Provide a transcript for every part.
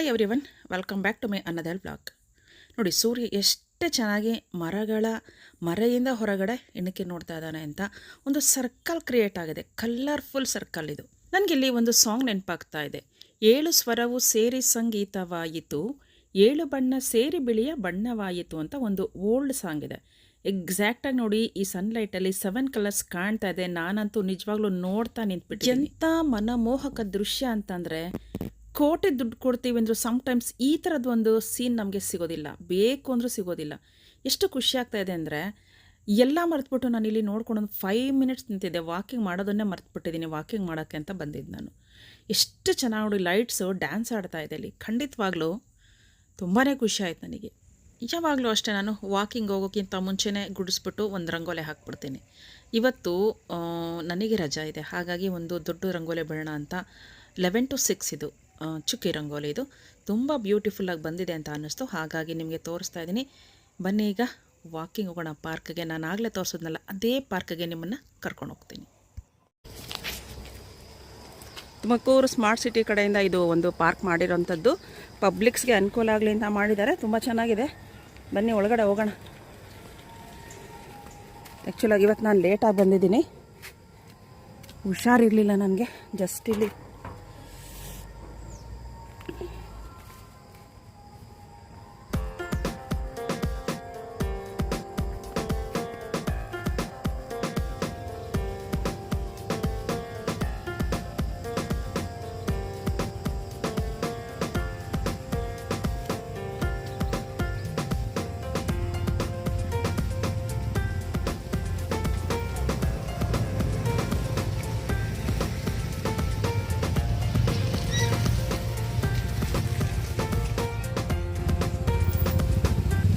Hi everyone, welcome back to my ಅನ್ನದಲ್ blog. ನೋಡಿ, ಸೂರ್ಯ ಎಷ್ಟು ಚೆನ್ನಾಗಿ ಮರೆಯಿಂದ ಹೊರಗಡೆ ಇಣಕ್ಕೆ ನೋಡ್ತಾ ಇದ್ದಾನೆ ಅಂತ ಒಂದು ಸರ್ಕಲ್ ಕ್ರಿಯೇಟ್ ಆಗಿದೆ. ಕಲರ್ಫುಲ್ ಸರ್ಕಲ್ ಇದು. ನನಗಿಲ್ಲಿ ಒಂದು ಸಾಂಗ್ ನೆನಪಾಗ್ತಾ ಇದೆ. 7 ಸ್ವರವು ಸೇರಿ ಸಂಗೀತವಾಯಿತು, 7 ಬಣ್ಣ ಸೇರಿ ಬಿಳಿಯ ಬಣ್ಣವಾಯಿತು ಅಂತ ಒಂದು ಓಲ್ಡ್ ಸಾಂಗ್ ಇದೆ. ಎಕ್ಸಾಕ್ಟಾಗಿ ನೋಡಿ, ಈ ಸನ್ಲೈಟಲ್ಲಿ 7 ಕಲರ್ಸ್ ಕಾಣ್ತಾ ಇದೆ. ನಾನಂತೂ ನಿಜವಾಗ್ಲೂ ನೋಡ್ತಾ ನಿಂತ್ಬಿಟ್ಟು ಎಂಥ ಮನಮೋಹಕ ದೃಶ್ಯ ಅಂತಂದರೆ, ಕೋಟಿ ದುಡ್ಡು ಕೊಡ್ತೀವಿ ಅಂದರೂ ಸಮ್ಟೈಮ್ಸ್ ಈ ಥರದ್ದು ಒಂದು ಸೀನ್ ನಮಗೆ ಸಿಗೋದಿಲ್ಲ, ಬೇಕು ಅಂದರೂ ಸಿಗೋದಿಲ್ಲ. ಎಷ್ಟು ಖುಷಿ ಆಗ್ತಾ ಇದೆ ಅಂದರೆ, ಎಲ್ಲ ಮರೆತುಬಿಟ್ಟು ನಾನು ಇಲ್ಲಿ ನೋಡ್ಕೊಂಡು ಒಂದು 5 ಮಿನಿಟ್ಸ್ ನಿಂತಿದ್ದೆ. ವಾಕಿಂಗ್ ಮಾಡೋದನ್ನೇ ಮರೆತುಬಿಟ್ಟಿದ್ದೀನಿ, ವಾಕಿಂಗ್ ಮಾಡೋಕ್ಕೆ ಅಂತ ಬಂದಿದ್ದು ನಾನು. ಎಷ್ಟು ಚೆನ್ನಾಗಿ ನೋಡಿ, ಲೈಟ್ಸು ಡ್ಯಾನ್ಸ್ ಆಡ್ತಾ ಇದೆ ಇಲ್ಲಿ. ಖಂಡಿತವಾಗ್ಲೂ ತುಂಬಾ ಖುಷಿ ಆಯ್ತು ನನಗೆ. ಯಾವಾಗಲೂ ಅಷ್ಟೇ, ನಾನು ವಾಕಿಂಗ್ ಹೋಗೋಕ್ಕಿಂತ ಮುಂಚೆನೇ ಗುಡಿಸ್ಬಿಟ್ಟು ಒಂದು ರಂಗೋಲೆ ಹಾಕ್ಬಿಡ್ತೀನಿ. ಇವತ್ತು ನನಗೆ ರಜಾ ಇದೆ, ಹಾಗಾಗಿ ಒಂದು ದೊಡ್ಡ ರಂಗೋಲೆ ಬೇಡ ಅಂತ 11 to 6 ಇದು ಚುಕ್ಕಿ ರಂಗೋಲಿ. ಇದು ತುಂಬ ಬ್ಯೂಟಿಫುಲ್ಲಾಗಿ ಬಂದಿದೆ ಅಂತ ಅನ್ನಿಸ್ತು, ಹಾಗಾಗಿ ನಿಮಗೆ ತೋರಿಸ್ತಾ ಇದ್ದೀನಿ. ಬನ್ನಿ ಈಗ ವಾಕಿಂಗ್ ಹೋಗೋಣ ಪಾರ್ಕ್ಗೆ. ನಾನು ಆಗಲೇ ತೋರಿಸೋದ್ನಲ್ಲ, ಅದೇ ಪಾರ್ಕ್ಗೆ ನಿಮ್ಮನ್ನು ಕರ್ಕೊಂಡು ಹೋಗ್ತೀನಿ. ತುಮಕೂರು ಸ್ಮಾರ್ಟ್ ಸಿಟಿ ಕಡೆಯಿಂದ ಇದು ಒಂದು ಪಾರ್ಕ್ ಮಾಡಿರೋಂಥದ್ದು. ಪಬ್ಲಿಕ್ಸ್ಗೆ ಅನುಕೂಲ ಆಗಲಿ ಅಂತ ಮಾಡಿದ್ದಾರೆ. ತುಂಬ ಚೆನ್ನಾಗಿದೆ. ಬನ್ನಿ ಒಳಗಡೆ ಹೋಗೋಣ. ಆ್ಯಕ್ಚುಲಾಗಿ ಇವತ್ತು ನಾನು ಲೇಟಾಗಿ ಬಂದಿದ್ದೀನಿ, ಹುಷಾರಿರಲಿಲ್ಲ ನನಗೆ. ಜಸ್ಟ್ ಇಲ್ಲಿ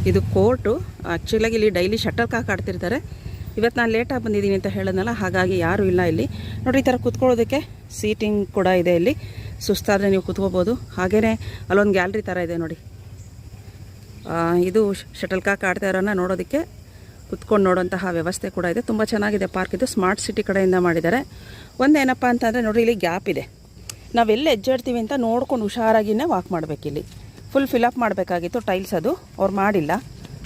ಇದು ಕೋರ್ಟು. ಆ್ಯಕ್ಚುಲಾಗಿ ಇಲ್ಲಿ ಡೈಲಿ ಶಟಲ್ ಕಾಕ್ ಆಡ್ತಿರ್ತಾರೆ. ಇವತ್ತು ನಾನು ಲೇಟಾಗಿ ಬಂದಿದ್ದೀನಿ ಅಂತ ಹೇಳಿದ್ನಲ್ಲ, ಹಾಗಾಗಿ ಯಾರೂ ಇಲ್ಲ ಇಲ್ಲಿ. ನೋಡಿರಿ, ಈ ಥರ ಕೂತ್ಕೊಳ್ಳೋದಕ್ಕೆ ಸೀಟಿಂಗ್ ಕೂಡ ಇದೆ ಇಲ್ಲಿ. ಸುಸ್ತಾದರೆ ನೀವು ಕೂತ್ಕೋಬೋದು. ಹಾಗೆಯೇ ಅಲ್ಲೊಂದು ಗ್ಯಾಲ್ರಿ ಥರ ಇದೆ ನೋಡಿ. ಇದು ಶಟಲ್ ಕಾಕ್ ಆಡ್ತಾ ಇರೋನ್ನ ನೋಡೋದಕ್ಕೆ ಕುತ್ಕೊಂಡು ನೋಡೋಂತಹ ವ್ಯವಸ್ಥೆ ಕೂಡ ಇದೆ. ತುಂಬ ಚೆನ್ನಾಗಿದೆ ಪಾರ್ಕ್ ಇದು. ಸ್ಮಾರ್ಟ್ ಸಿಟಿ ಕಡೆಯಿಂದ ಮಾಡಿದ್ದಾರೆ. ಒಂದೇನಪ್ಪ ಅಂತಂದರೆ ನೋಡಿರಿ, ಇಲ್ಲಿ ಗ್ಯಾಪ್ ಇದೆ. ನಾವೆಲ್ಲಿ ಹೆಜ್ಜೆಡ್ತೀವಿ ಅಂತ ನೋಡ್ಕೊಂಡು ಹುಷಾರಾಗಿಯೇ ವಾಕ್ ಮಾಡಬೇಕಿಲ್ಲಿ. ಫುಲ್ ಫಿಲಪ್ ಮಾಡಬೇಕಾಗಿತ್ತು, ಟೈಲ್ಸ್ ಅದು ಅವ್ರು ಮಾಡಿಲ್ಲ.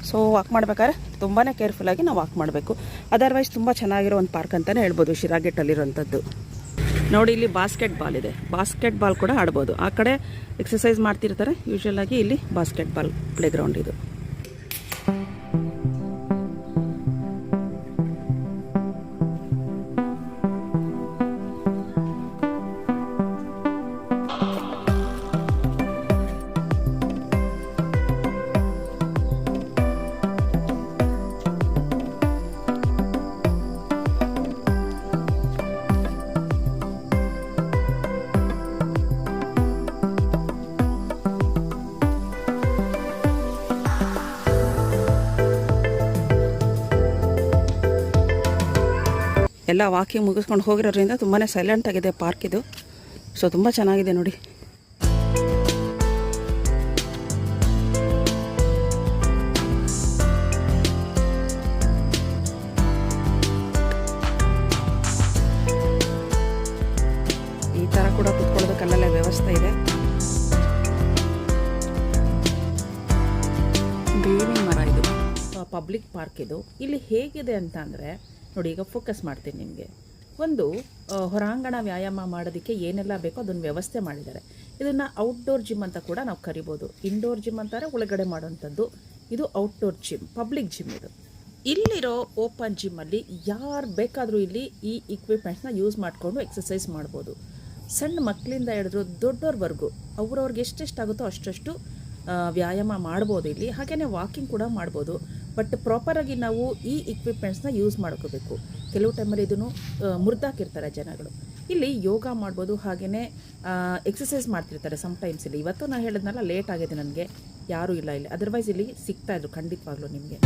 ಸೊ ವಾಕ್ ಮಾಡಬೇಕಾದ್ರೆ ತುಂಬಾ ಕೇರ್ಫುಲ್ಲಾಗಿ ನಾವು ವಾಕ್ ಮಾಡಬೇಕು. ಅದರ್ವೈಸ್ ತುಂಬ ಚೆನ್ನಾಗಿರೋ ಒಂದು ಪಾರ್ಕ್ ಅಂತಲೇ ಹೇಳ್ಬೋದು ಶಿರಾಗೆಟ್ಟಲ್ಲಿರೋಂಥದ್ದು. ನೋಡಿ, ಇಲ್ಲಿ ಬಾಸ್ಕೆಟ್ ಬಾಲ್ ಇದೆ. ಬಾಸ್ಕೆಟ್ ಬಾಲ್ ಕೂಡ ಆಡ್ಬೋದು. ಆ ಕಡೆ ಎಕ್ಸಸೈಸ್ ಮಾಡ್ತಿರ್ತಾರೆ ಯೂಶ್ವಲಾಗಿ. ಇಲ್ಲಿ ಬಾಸ್ಕೆಟ್ ಬಾಲ್ ಪ್ಲೇಗ್ರೌಂಡ್ ಇದು. ಎಲ್ಲ ವಾಕಿಂಗ್ ಮುಗಿಸ್ಕೊಂಡು ಹೋಗಿರೋದ್ರಿಂದ ತುಂಬಾ ಸೈಲೆಂಟಾಗಿದೆ ಪಾರ್ಕ್ ಇದು. ಸೊ ತುಂಬ ಚೆನ್ನಾಗಿದೆ ನೋಡಿ. ಈ ಥರ ಕೂಡ ಕುತ್ಕೊಳ್ಳೋದಕ್ಕೆಲ್ಲ ವ್ಯವಸ್ಥೆ ಇದೆ. ಬೇವಿನ ಮರ ಇದು. ಪಬ್ಲಿಕ್ ಪಾರ್ಕ್ ಇದು. ಇಲ್ಲಿ ಹೇಗಿದೆ ಅಂತ ಅಂದರೆ ನೋಡಿ, ಈಗ ಫೋಕಸ್ ಮಾಡ್ತೀನಿ ನಿಮಗೆ. ಒಂದು ಹೊರಾಂಗಣ ವ್ಯಾಯಾಮ ಮಾಡೋದಕ್ಕೆ ಏನೆಲ್ಲ ಬೇಕೋ ಅದನ್ನು ವ್ಯವಸ್ಥೆ ಮಾಡಿದ್ದಾರೆ. ಇದನ್ನು ಔಟ್ಡೋರ್ ಜಿಮ್ ಅಂತ ಕೂಡ ನಾವು ಕರಿಬೋದು. ಇಂಡೋರ್ ಜಿಮ್ ಅಂತಾರೆ ಒಳಗಡೆ ಮಾಡೋವಂಥದ್ದು. ಇದು ಔಟ್ಡೋರ್ ಜಿಮ್, ಪಬ್ಲಿಕ್ ಜಿಮ್ ಇದು. ಇಲ್ಲಿರೋ ಓಪನ್ ಜಿಮ್ಮಲ್ಲಿ ಯಾರು ಬೇಕಾದರೂ ಇಲ್ಲಿ ಈ ಇಕ್ವಿಪ್ಮೆಂಟ್ಸ್ನ ಯೂಸ್ ಮಾಡಿಕೊಂಡು ಎಕ್ಸಸೈಸ್ ಮಾಡ್ಬೋದು. ಸಣ್ಣ ಮಕ್ಕಳಿಂದ ಹಿಡಿದ್ರು ದೊಡ್ಡವ್ರವರೆಗೂ ಅವ್ರವ್ರಿಗೆ ಎಷ್ಟೆಷ್ಟಾಗುತ್ತೋ ಅಷ್ಟಷ್ಟು ವ್ಯಾಯಾಮ ಮಾಡ್ಬೋದು ಇಲ್ಲಿ. ಹಾಗೆಯೇ ವಾಕಿಂಗ್ ಕೂಡ ಮಾಡ್ಬೋದು. ಬಟ್ ಪ್ರಾಪರಾಗಿ ನಾವು ಈ ಇಕ್ವಿಪ್ಮೆಂಟ್ಸ್ನ ಯೂಸ್ ಮಾಡ್ಕೋಬೇಕು. ಕೆಲವು ಟೈಮಲ್ಲಿ ಇದನ್ನು ಮುರಿದಾಕಿರ್ತಾರೆ ಜನಗಳು. ಇಲ್ಲಿ ಯೋಗ ಮಾಡ್ಬೋದು, ಹಾಗೆಯೇ ಎಕ್ಸಸೈಸ್ ಮಾಡ್ತಿರ್ತಾರೆ ಸಮ್ಟೈಮ್ಸ್ ಇಲ್ಲಿ. ಇವತ್ತು ನಾನು ಹೇಳಿದ್ನಲ್ಲ, ಲೇಟ್ ಆಗಿದೆ ನನಗೆ, ಯಾರೂ ಇಲ್ಲ ಇಲ್ಲಿ. ಅದರ್ವೈಸ್ ಇಲ್ಲಿ ಸಿಗ್ತಾಯಿದ್ರು ಖಂಡಿತವಾಗ್ಲೂ ನಿಮಗೆ.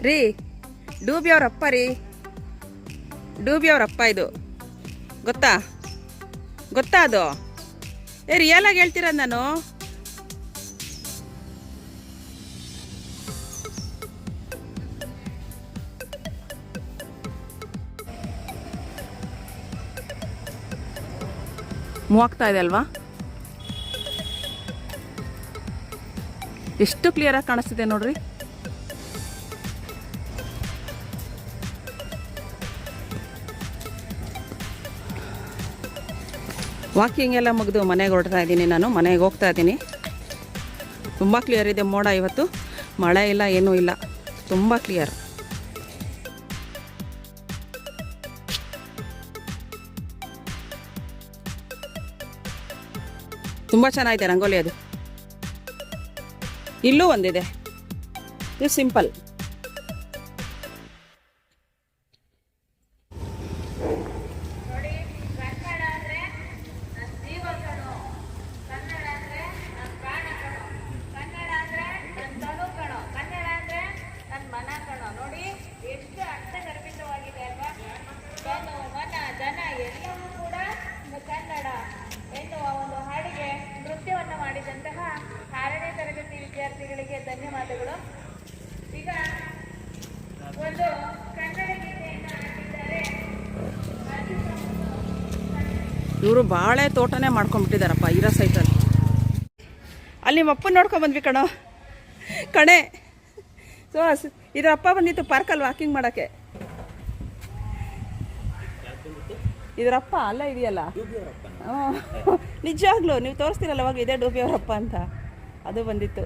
ರೀ ಡೂಬಿ ಅವ್ರ ಅಪ್ಪ ರೀ, ಡೂಬಿ ಅವ್ರ ಅಪ್ಪ ಇದು ಗೊತ್ತಾ ಗೊತ್ತಾ ಅದು ರಿಯಲ್ ಆಗಿ ಹೇಳ್ತೀರ ನಾನು. ಮೂವಾಗ್ತಾ ಇದೆ ಅಲ್ವಾ, ಎಷ್ಟು ಕ್ಲಿಯರಾಗಿ ಕಾಣಿಸ್ತಿದೆ ನೋಡ್ರಿ. ವಾಕಿಂಗ್ ಎಲ್ಲ ಮುಗಿದು ಮನೆಗೆ ಹೊರಡ್ತಾ ಇದ್ದೀನಿ, ನಾನು ಮನೆಗೆ ಹೋಗ್ತಾ ಇದ್ದೀನಿ. ತುಂಬ ಕ್ಲಿಯರ್ ಇದೆ ಮೋಡ, ಇವತ್ತು ಮಳೆ ಇಲ್ಲ ಏನೂ ಇಲ್ಲ, ತುಂಬ ಕ್ಲಿಯರ್. ತುಂಬ ಚೆನ್ನಾಗಿದೆ ರಂಗೋಲಿ ಅದು. ಇಲ್ಲೂ ಒಂದಿದೆ, ಇದು ಸಿಂಪಲ್. ವಿದ್ಯಾರ್ಥಿಗಳಿಗೆ ಧನ್ಯವಾದಗಳು. ಈಗ ಒಂದು ಕನ್ನಡ ಗೀತೆಯನ್ನು ಹಾಡಿದ್ದಾರೆ. ಇವರು ಬಾಳೆ ತೋಟನೇ ಮಾಡ್ಕೊಂಡ್ಬಿಟ್ಟಿದ್ದಾರಪ್ಪ ಇರೋ ಸೈಟಲ್ಲಿ. ಅಲ್ಲಿ ನಿಮ್ಮ ಅಪ್ಪನ ನೋಡ್ಕೊಂಡು ಬಂದ್ವಿ ಕಣೆ. ಸೊ ಇದರ ಅಪ್ಪ ಬಂದಿತ್ತು ಪಾರ್ಕಲ್ಲಿ ವಾಕಿಂಗ್ ಮಾಡೋಕ್ಕೆ. ಇದರಪ್ಪ ಅಲ್ಲ ಇದೆಯಲ್ಲ, ನಿಜವಾಗ್ಲೂ ನೀವು ತೋರಿಸ್ತೀರಲ್ಲ ಅವಾಗ ಇದೇ ಡೂಬಿ ಅವರಪ್ಪ ಅಂತ, ಅದು ಬಂದಿತ್ತು.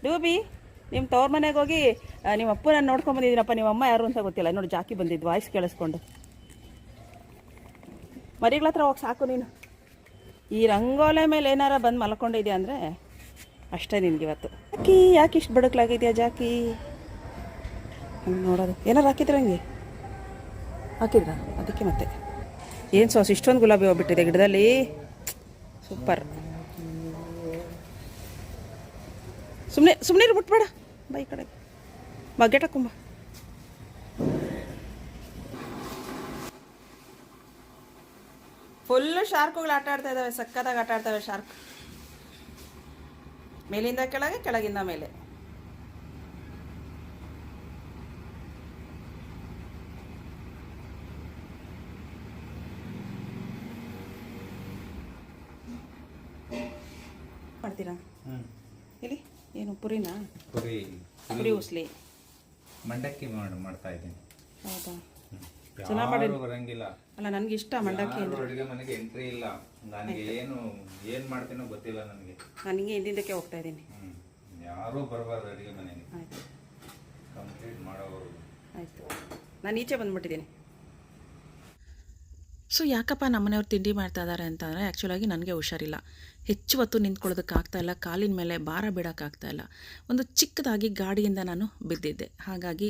ಡೂಬಿ ನಿಮ್ಮ ತವ್ರ ಮನೆಗೆ ಹೋಗಿ ನಿಮ್ಮ ಅಪ್ಪನ ನೋಡ್ಕೊಂಡು ಬಂದಿದ್ದೀನಪ್ಪ, ನಿಮ್ಮ ಅಮ್ಮ ಯಾರು ಅಂತ ಗೊತ್ತಿಲ್ಲ. ನೋಡಿ ಜಾಕಿ ಬಂದಿದ್ದು ವಾಯ್ಸ್ ಕೇಳಿಸ್ಕೊಂಡು. ಮರಿಗಳ ಹತ್ರ ಹೋಗಿ ಸಾಕು ನೀನು. ಈ ರಂಗೋಲೆ ಮೇಲೆ ಏನಾರ ಬಂದು ಮಲ್ಕೊಂಡಿದ್ಯಾ ಅಂದರೆ ಅಷ್ಟೇ ನಿನಗಿವತ್ತು. ಯಾಕೆ ಇಷ್ಟು ಬಡಕ್ಲಾಗಿದೆಯಾ ಜಾಕಿ? ನೋಡೋದು ಏನಾರು ಹಾಕಿದ್ರೆ ಹಂಗೆ ಹಾಕಿದ್ರ ಅದಕ್ಕೆ. ಮತ್ತೆ ಏನು ಸಾಸ್ ಇಷ್ಟೊಂದು ಗುಲಾಬಿ ಹೋಗ್ಬಿಟ್ಟಿದೆ ಗಿಡದಲ್ಲಿ, ಸೂಪರ್. ಸುಮ್ಮನೆ ಬಿಟ್ಬೇಡ, ಬಾ ಈ ಕಡೆ ಬಗ್ಗೆಟಕ್ಕುಂಬ. ಫುಲ್ಲು ಶಾರ್ಕ್ಗಳು ಆಟ ಆಡ್ತಾ ಇದ್ದಾವೆ, ಸಕ್ಕತ್ತಾಗಿ ಆಟ ಆಡ್ತವೆ ಶಾರ್ಕ್. ಮೇಲಿಂದ ಕೆಳಗೆ, ಕೆಳಗಿಂದ ಮೇಲೆ. ಮಾಡ್ತೀರಾ ಇಲ್ಲಿ ಏನು ಪುರಿನಾ? ಪುರಿ ಉಸ್ಲಿ ಮಂಡಕ್ಕಿ ಮಾಡ್ತಾ ಇದ್ದೀನಿ. ಹೌದಾ, ಚೆನ್ನಾಗಿ ಮಾಡಿ. ಬರಂಗಿಲ್ಲ ಅಲ್ಲ, ನನಗೆ ಇಷ್ಟ ಮಂಡಕ್ಕಿ ಅಂದ್ರೆ. ಅಡುಗೆ ಮನೆಗೆ ಎಂಟ್ರಿ ಇಲ್ಲ, ನನಗೆ ಏನು ಮಾಡ್ತೀನೋ ಗೊತ್ತಿಲ್ಲ ನನಗೆ. ನನಗೆ ಹಿಂದಿಂದಕ್ಕೆ ಹೋಗ್ತಾ ಇದ್ದೀನಿ. ಯಾರೂ ಬರಬಾರ್ದು ಅಡುಗೆ ಮನೆಗೆ. ಆಯಿತು, ಕಂಪ್ಲೀಟ್ ಮಾಡೋವರು. ಆಯಿತು, ನಾನು ಈಚೆ ಬಂದುಬಿಟ್ಟಿದ್ದೀನಿ. ಸೊ ಯಾಕಪ್ಪ ನಮ್ಮನೆಯವ್ರು ತಿಂಡಿ ಮಾಡ್ತಾ ಇದ್ದಾರೆ ಅಂತಂದರೆ, ಆ್ಯಕ್ಚುಲಾಗಿ ನನಗೆ ಹುಷಾರಿಲ್ಲ. ಹೆಚ್ಚು ಹೊತ್ತು ನಿಂತ್ಕೊಳ್ಳೋದಕ್ಕಾಗ್ತಾಯಿಲ್ಲ, ಕಾಲಿನ ಮೇಲೆ ಭಾರ ಬಿಡೋಕ್ಕಾಗ್ತಾಯಿಲ್ಲ. ಒಂದು ಚಿಕ್ಕದಾಗಿ ಗಾಡಿಯಿಂದ ನಾನು ಬಿದ್ದಿದ್ದೆ, ಹಾಗಾಗಿ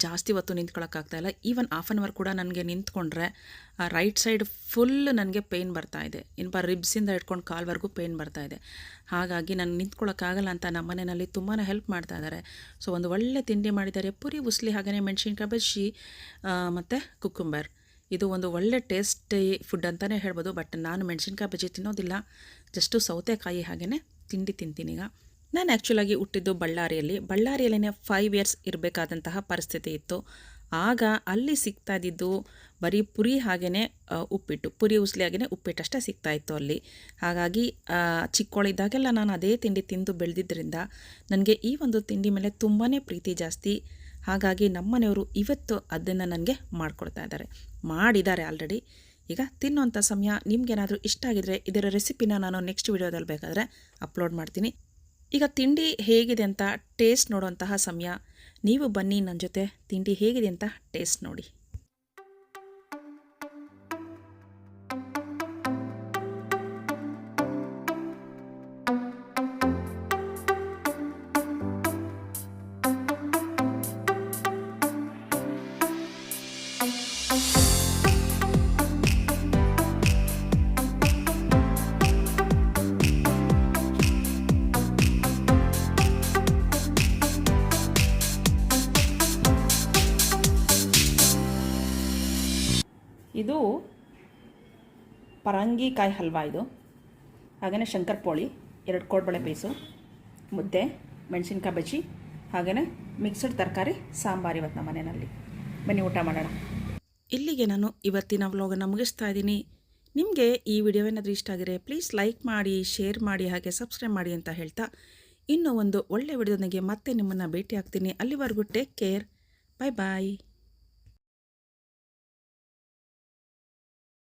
ಜಾಸ್ತಿ ಹೊತ್ತು ನಿಂತ್ಕೊಳ್ಳೋಕ್ಕಾಗ್ತಾಯಿಲ್ಲ. ಈವನ್ ಹಾಫ್ ಆನ್ ಅವರ್ ಕೂಡ ನನಗೆ ನಿಂತ್ಕೊಂಡ್ರೆ ರೈಟ್ ಸೈಡ್ ಫುಲ್ ನನಗೆ ಪೇಯ್ನ್ ಬರ್ತಾಯಿದೆ. ಇನ್ನು ರಿಬ್ಸಿಂದ ಹಿಡ್ಕೊಂಡು ಕಾಲ್ವರೆಗೂ ಪೇಯ್ನ್ ಬರ್ತಾಯಿದೆ. ಹಾಗಾಗಿ ನಾನು ನಿಂತ್ಕೊಳ್ಳೋಕ್ಕಾಗಲ್ಲ ಅಂತ ನಮ್ಮ ಮನೆಯಲ್ಲಿ ತುಂಬಾ ಹೆಲ್ಪ್ ಮಾಡ್ತಾ ಇದ್ದಾರೆ. ಸೊ ಒಂದು ಒಳ್ಳೆ ತಿಂಡಿ ಮಾಡಿದ್ದಾರೆ, ಪುರಿ ಉಸ್ಲಿ, ಹಾಗೆಯೇ ಮೆಣಸಿನ್ಕಾಯಿ ಬಜ್ಜಿ ಮತ್ತು ಕುಕ್ಕುಂಬರ್. ಇದು ಒಂದು ಒಳ್ಳೆ ಟೇಸ್ಟಿ ಫುಡ್ ಅಂತಲೇ ಹೇಳ್ಬೋದು. ಬಟ್ ನಾನು ಮೆಣಸಿನ್ಕಾಯಿ ಬಜ್ಜಿ ತಿನ್ನೋದಿಲ್ಲ, ಜಸ್ಟು ಸೌತೆಕಾಯಿ ಹಾಗೆಯೇ ತಿಂಡಿ ತಿಂತೀನಿ. ಈಗ ನಾನು ಆ್ಯಕ್ಚುಲಾಗಿ ಹುಟ್ಟಿದ್ದು ಬಳ್ಳಾರಿಯಲ್ಲೇ 5 ಇಯರ್ಸ್ ಇರಬೇಕಾದಂತಹ ಪರಿಸ್ಥಿತಿ ಇತ್ತು. ಆಗ ಅಲ್ಲಿ ಸಿಗ್ತಾ ಇದ್ದಿದ್ದು ಬರೀ ಪುರಿ ಹಾಗೆಯೇ ಉಪ್ಪಿಟ್ಟು, ಪುರಿ ಉಸ್ಲಿ ಹಾಗೆಯೇ ಉಪ್ಪಿಟ್ಟಷ್ಟೇ ಸಿಗ್ತಾಯಿತ್ತು ಅಲ್ಲಿ. ಹಾಗಾಗಿ ಚಿಕ್ಕವಳಿದ್ದಾಗೆಲ್ಲ ನಾನು ಅದೇ ತಿಂಡಿ ತಿಂದು ಬೆಳೆದಿದ್ದರಿಂದ ನನಗೆ ಈ ಒಂದು ತಿಂಡಿ ಮೇಲೆ ತುಂಬಾ ಪ್ರೀತಿ ಜಾಸ್ತಿ. ಹಾಗಾಗಿ ನಮ್ಮನೆಯವರು ಇವತ್ತು ಅದನ್ನು ನನಗೆ ಮಾಡಿದ್ದಾರೆ ಆಲ್ರೆಡಿ. ಈಗ ತಿನ್ನುವಂಥ ಸಮಯ. ನಿಮಗೇನಾದರೂ ಇಷ್ಟ ಆಗಿದರೆ ಇದರ ರೆಸಿಪಿನ ನಾನು ನೆಕ್ಸ್ಟ್ ವಿಡಿಯೋದಲ್ಲಿ ಬೇಕಾದರೆ ಅಪ್ಲೋಡ್ ಮಾಡ್ತೀನಿ. ಈಗ ತಿಂಡಿ ಹೇಗಿದೆ ಅಂತ ಟೇಸ್ಟ್ ನೋಡುವಂತಹ ಸಮಯ. ನೀವು ಬನ್ನಿ ನನ್ನ ಜೊತೆ, ತಿಂಡಿ ಹೇಗಿದೆ ಅಂತ ಟೇಸ್ಟ್ ನೋಡಿ. ಇದು ಪರಂಗಿಕಾಯಿ ಹಲ್ವಾ ಇದು. ಹಾಗೆಯೇ ಶಂಕರಪೋಳಿ, 2 ಕೋಡ್ಬಳೆ ಪೀಸು, ಮುದ್ದೆ, ಮೆಣಸಿನ್ಕಾಯಿ ಬಜ್ಜಿ, ಹಾಗೆಯೇ ಮಿಕ್ಸ್ಡ್ ತರಕಾರಿ ಸಾಂಬಾರು ಇವತ್ತು ನಮ್ಮ ಮನೆಯಲ್ಲಿ. ಬನ್ನಿ ಊಟ ಮಾಡೋಣ. ಇಲ್ಲಿಗೆ ನಾನು ಇವತ್ತಿನ ವ್ಲಾಗನ್ನು ಮುಗಿಸ್ತಾ ಇದ್ದೀನಿ. ನಿಮಗೆ ಈ ವಿಡಿಯೋ ಏನಾದರೂ ಇಷ್ಟ ಆಗಿದ್ರೆ ಪ್ಲೀಸ್ ಲೈಕ್ ಮಾಡಿ, ಶೇರ್ ಮಾಡಿ, ಹಾಗೆ ಸಬ್ಸ್ಕ್ರೈಬ್ ಮಾಡಿ ಅಂತ ಹೇಳ್ತಾ ಇನ್ನೂ ಒಂದು ಒಳ್ಳೆಯ ವಿಡಿಯೋದೊಂದಿಗೆ ಮತ್ತೆ ನಿಮ್ಮನ್ನು ಭೇಟಿ ಆಗ್ತೀನಿ. ಅಲ್ಲಿವರೆಗೂ ಟೇಕ್ ಕೇರ್. ಬಾಯ್ ಬಾಯ್.